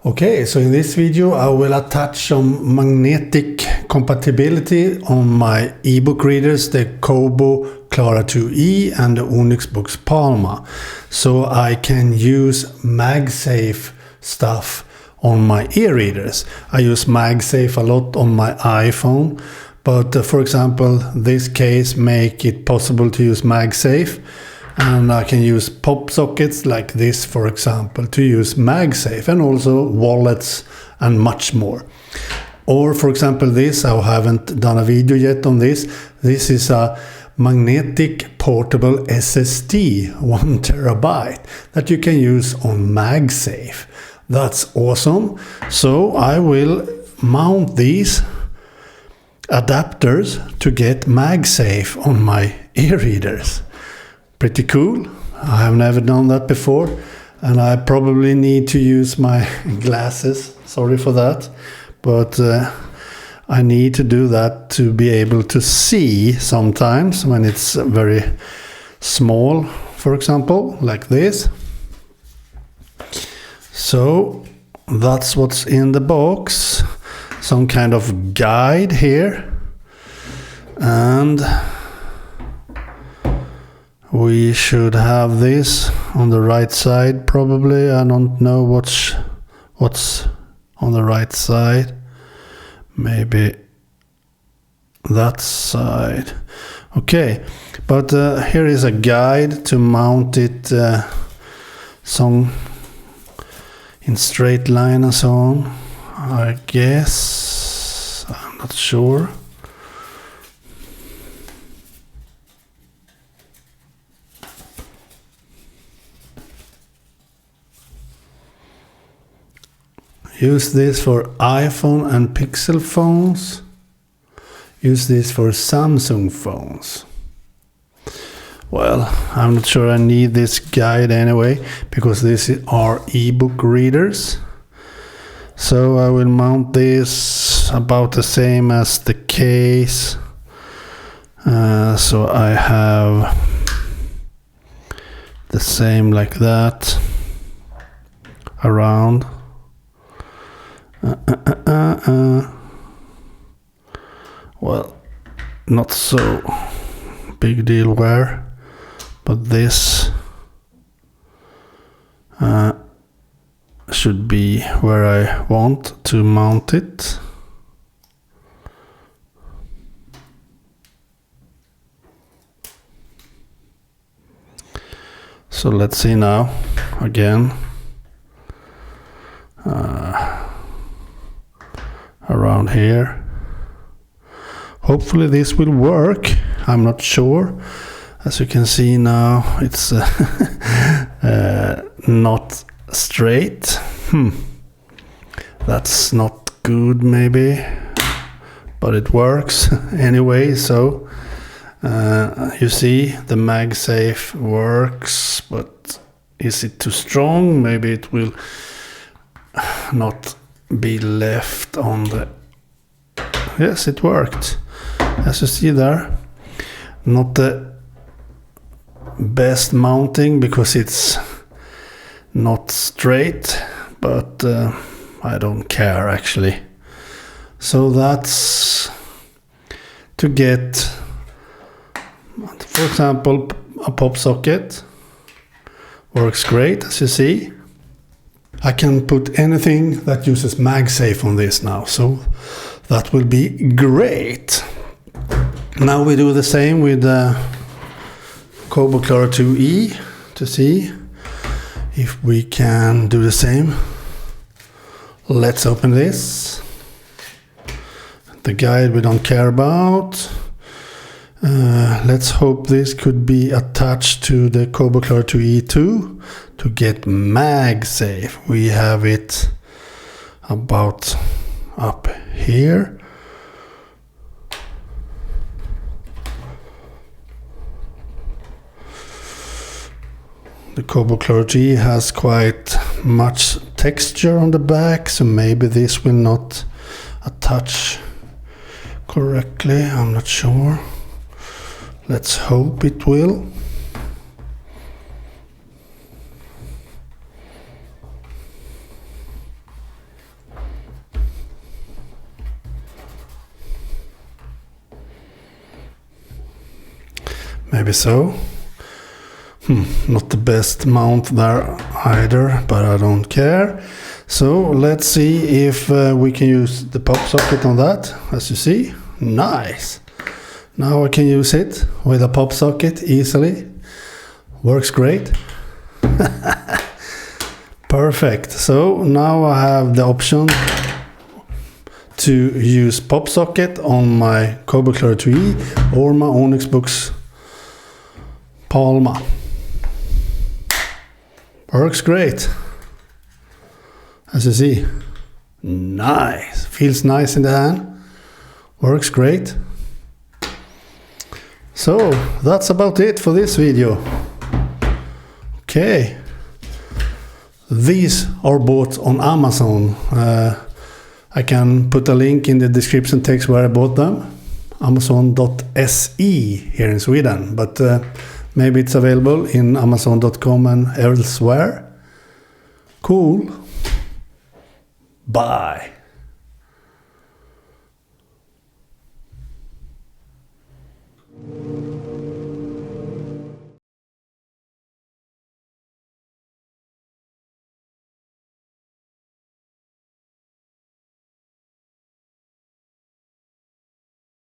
Okay, so in this video I will attach some magnetic compatibility on my ebook readers, the Kobo Clara 2E and the Onyx Boox Palma, so I can use MagSafe stuff on my e-readers. I use MagSafe a lot on my iPhone, but for example this case make it possible to use MagSafe. And I can use Popsockets like this, for example, to use MagSafe, and also wallets and much more. Or for example this, I haven't done a video yet on this. This is a magnetic portable SSD, 1 terabyte, that you can use on MagSafe. That's awesome. So I will mount these adapters to get MagSafe on my e-readers. Pretty cool. I have never done that before, and I probably need to use my glasses. Sorry for that, but I need to do that to be able to see sometimes when it's very small, for example, like this. So that's what's in the box. Some kind of guide here, and we should have this on the right side, probably. I don't know what's on the right side. Maybe that side. Okay, but here is a guide to mount it some in straight line and so on. I guess, I'm not sure. Use this for iPhone and Pixel phones. Use this for Samsung phones. Well, I'm not sure I need this guide anyway, because these are ebook readers. So I will mount this about the same as the case. So I have the same like that around. Well, not so big deal where, but this should be where I want to mount it. So let's see now again. Around here. Hopefully this will work. I'm not sure. As you can see now, it's not straight. That's not good maybe, but it works anyway. So you see the MagSafe works, but is it too strong? Maybe it will not be left on the... Yes, it worked. As you see there, not the best mounting because it's not straight, but I don't care actually. So that's to get, for example, a pop socket. Works great, as you see. I can put anything that uses MagSafe on this now, so that will be great. Now we do the same with the Kobo Clara 2E to see if we can do the same. Let's open this. The guide we don't care about. Let's hope this could be attached to the Kobo Clara 2E too to get MagSafe. We have it about up here. The Kobo Clara 2E has quite much texture on the back, so maybe this will not attach correctly. I'm not sure. Let's hope it will. Maybe so. Not the best mount there either, but I don't care. So let's see if we can use the pop socket on that. As you see, nice. Now I can use it with a pop socket easily. Works great. Perfect. So now I have the option to use pop socket on my Kobo Clara 2E or my Onyx Boox Palma. Works great. As you see, nice. Feels nice in the hand. Works great. So that's about it for this video. Okay. These are bought on Amazon. I can put a link in the description text where I bought them. Amazon.se here in Sweden, but maybe it's available in Amazon.com and elsewhere. Cool. Bye.